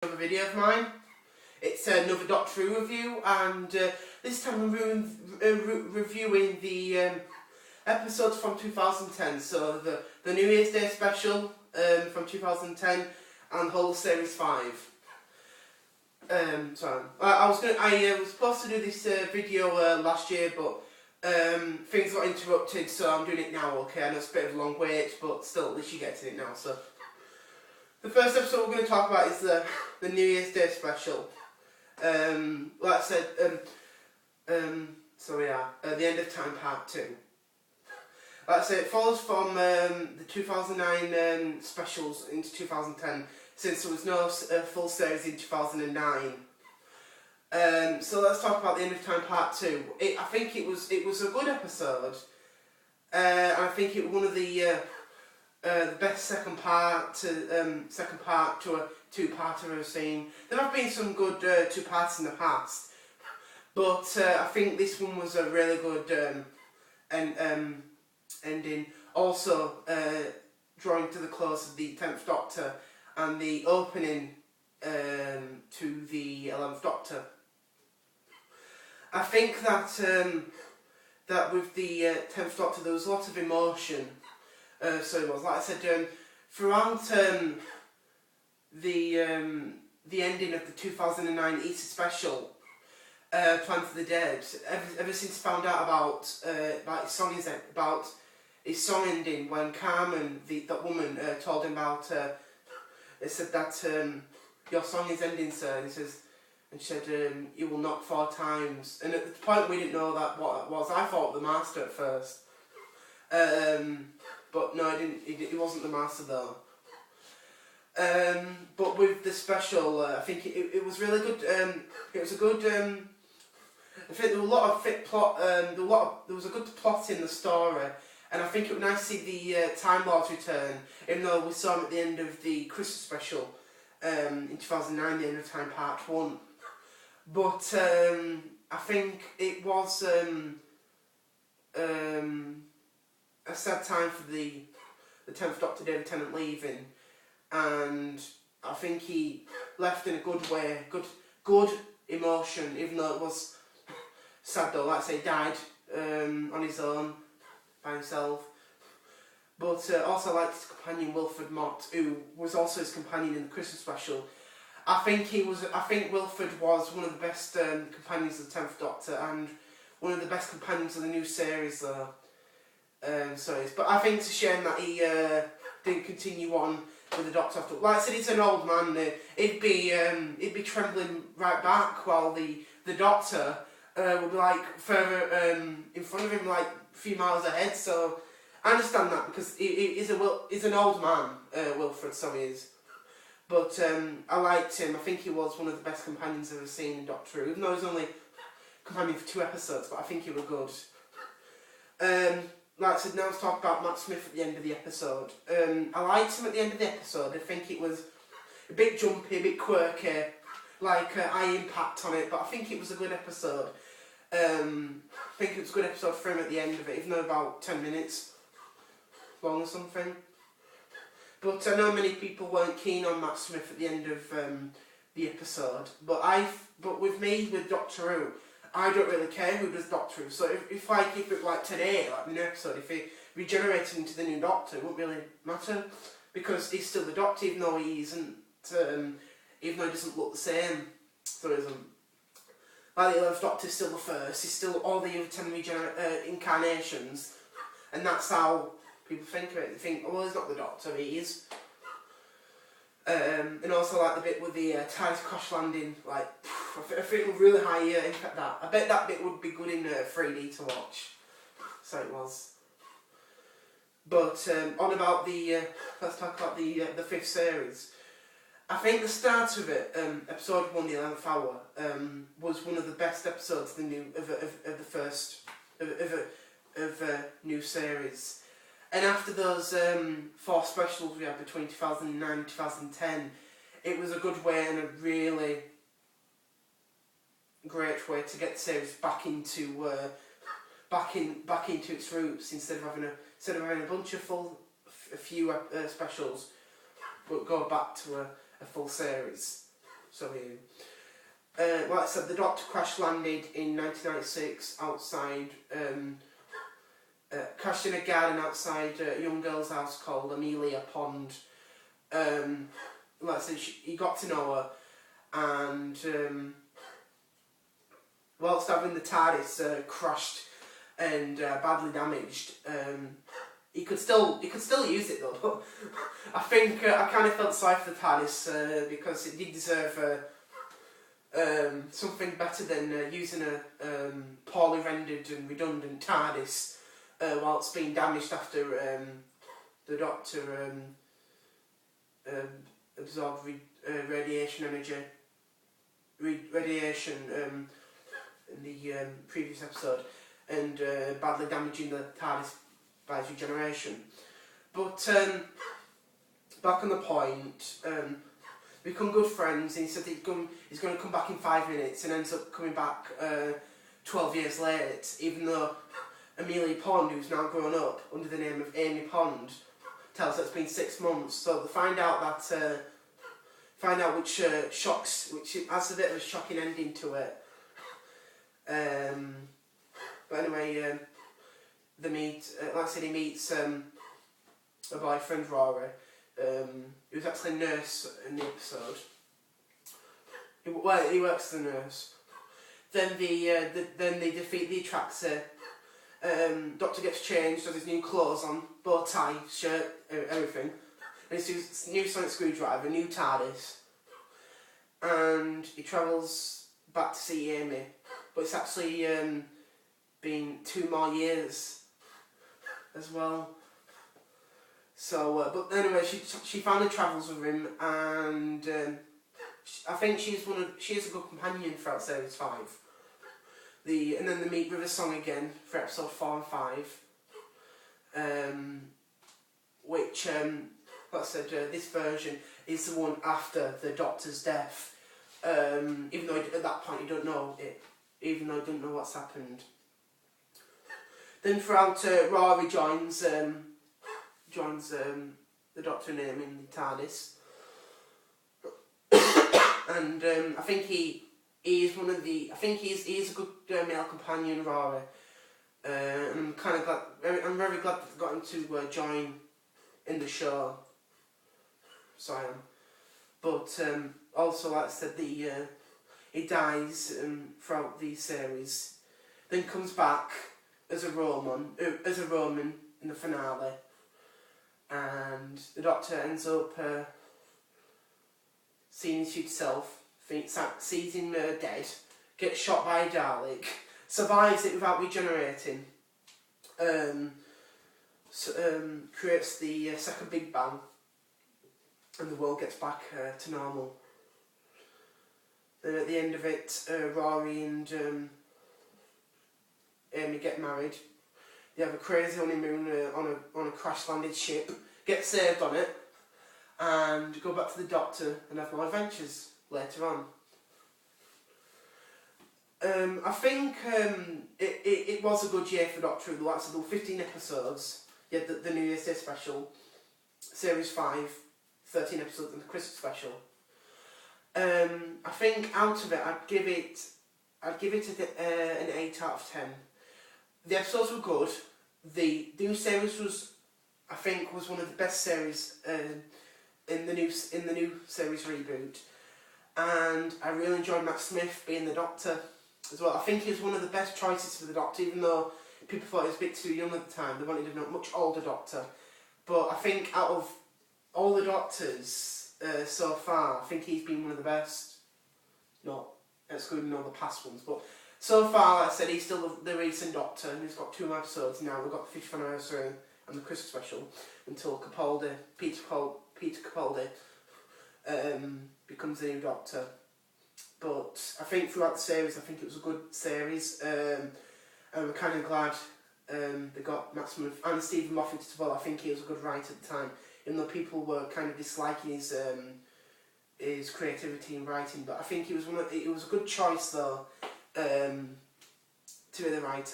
Another video of mine. It's another Doctor Who review, and this time I'm reviewing the episodes from 2010. So the New Year's Day special from 2010 and whole series 5. Sorry, I was supposed to do this video last year, but things got interrupted, so I'm doing it now. Okay, I know it's a bit of a long wait, but still, at least you get to it now. So the first episode we're going to talk about is the New Year's Day special. Like I said, the End of Time Part 2. Like I said, it follows from the 2009 specials into 2010, since there was no full series in 2009. So let's talk about the End of Time Part 2. I think it was a good episode. I think it was one of the best second part to a two-parter I've ever seen. There have been some good two-parts in the past, but I think this one was a really good ending. Also, drawing to the close of the 10th Doctor and the opening to the 11th Doctor. I think that that with the 10th Doctor there was a lot of emotion. So it was, like I said, throughout the ending of the 2009 Easter special, Planet of the Dead, ever since I found out about his song ending, when Carmen, that woman, told him about, it said that your song is ending, sir, and she said, you will knock 4 times, and at the point we didn't know that what it was. I thought the Master at first. But no, he wasn't the Master though. But with the special, I think it was really good. It was a good. I think there was a lot of fit plot. There was a good plot in the story, and I think it was nice to see the Time Lords return. Even though we saw him at the end of the Christmas special in 2009, the End of Time Part 1. But I think it was a sad time for the 10th Doctor, David Tennant, leaving, and I think he left in a good way, good emotion, even though it was sad though. Like I say, he died on his own, by himself. But also I liked his companion Wilfred Mott, who was also his companion in the Christmas special. I think Wilfred was one of the best companions of the 10th Doctor, and one of the best companions of the new series though. But I think it's a shame that he didn't continue on with the Doctor after. Like I said, he's an old man. He'd be trembling right back, while the Doctor would be like further in front of him, like a few miles ahead. So I understand that, because he's an old man, Wilfred. So he is. But I liked him. I think he was one of the best companions I've ever seen in Doctor Who. Even though he was only companion for 2 episodes, but I think he was good. Like I said, now let's talk about Matt Smith at the end of the episode. I liked him at the end of the episode. I think it was a bit jumpy, a bit quirky, like high impact on it, but I think it was a good episode. I think it was a good episode for him at the end of it, even though about 10 minutes long or something. But I know many people weren't keen on Matt Smith at the end of the episode, but with me, with Doctor Who, I don't really care who does Doctor Who. So if I keep it like today, like the new episode, if he regenerated into the new Doctor, it wouldn't really matter, because he's still the Doctor, even though he isn't, even though he doesn't look the same. So he isn't. Like the 11th Doctor is still the first. He's still all the other 10 incarnations, and that's how people think of it. They think, oh, well, he's not the Doctor, he is. And also like the bit with the TARDIS crash landing, like, I think it was really high impact that. I bet that bit would be good in 3D to watch. So it was. But on about let's talk about the 5th series. I think the start of it, episode 1, the 11th hour, was one of the best episodes of the new series. And after those 4 specials we had between 2009 and 2010, it was a good way and a really great way to get the series back into its roots, instead of having a bunch of a few specials, but go back to a full series. So like I said, the Doctor crash landed in 1996 outside, crashed in a garden outside a young girl's house called Amelia Pond. Like I said, he got to know her, and whilst having the TARDIS crashed and badly damaged, he could still use it though. But I think I kind of felt sorry for the TARDIS because it did deserve something better than using a poorly rendered and redundant TARDIS while it's being damaged after the Doctor absorbed radiation energy, radiation in the previous episode, and badly damaging the TARDIS by its regeneration. But back on the point, we become good friends, and he said that he's going to come back in 5 minutes, and ends up coming back 12 years late, even though Amelia Pond, who's now grown up under the name of Amy Pond, tells us it's been 6 months. So they find out which has a bit of a shocking ending to it. But anyway, they meet. Like I said, he meets a boyfriend, Rory, who's actually a nurse in the episode. He works as a nurse. Then they defeat the Atraxa. Doctor gets changed, has his new clothes on, bow tie, shirt, everything. And he's new sonic screwdriver, new TARDIS. And he travels back to see Amy. But it's actually been 2 more years as well. So, but anyway, she finally travels with him, and I think she is a good companion throughout series 5. And then they meet River Song again for episode 4 and 5, which, like I said, this version is the one after the Doctor's death. Even though at that point you don't know it, even though you don't know what's happened. Then throughout, Rory joins the Doctor and Amy in the TARDIS, and I think he is one of the. I think he is a good male companion, Rory. And I'm kind of glad. I'm very glad that I got him to join in the show. So I am. But also, like I said, he dies throughout the series, then comes back as a Roman in the finale, and the Doctor ends up seeing his future self, sees him dead, gets shot by a Dalek, survives it without regenerating, creates the second Big Bang, and the world gets back to normal. Then at the end of it, Rory and Amy get married. They have a crazy honeymoon on a crash-landed ship, get saved on it, and go back to the Doctor and have more adventures later on. I think it was a good year for Doctor Who. Like I said, there were 15 episodes. You had the New Year's Day special, Series 5, 13 episodes, and the Christmas special. I think out of it, I'd give it an 8 out of 10. The episodes were good. The new series was one of the best series in the new series reboot, and I really enjoyed Matt Smith being the Doctor as well. I think he was one of the best choices for the Doctor, even though people thought he was a bit too young at the time. They wanted a much older Doctor, but I think out of all the Doctors so far, I think he's been one of the best. Not excluding all the past ones, but so far, like I said, he's still the recent Doctor, and he's got 2 more episodes now. We've got the 50th anniversary and the Christmas special until Peter Capaldi becomes the new Doctor. But I think throughout the series, I think it was a good series, and we're kind of glad they got Matt Smith and Stephen Moffat as well. I think he was a good writer at the time, even though people were kind of disliking his creativity in writing. But I think it was a good choice though to be the writer.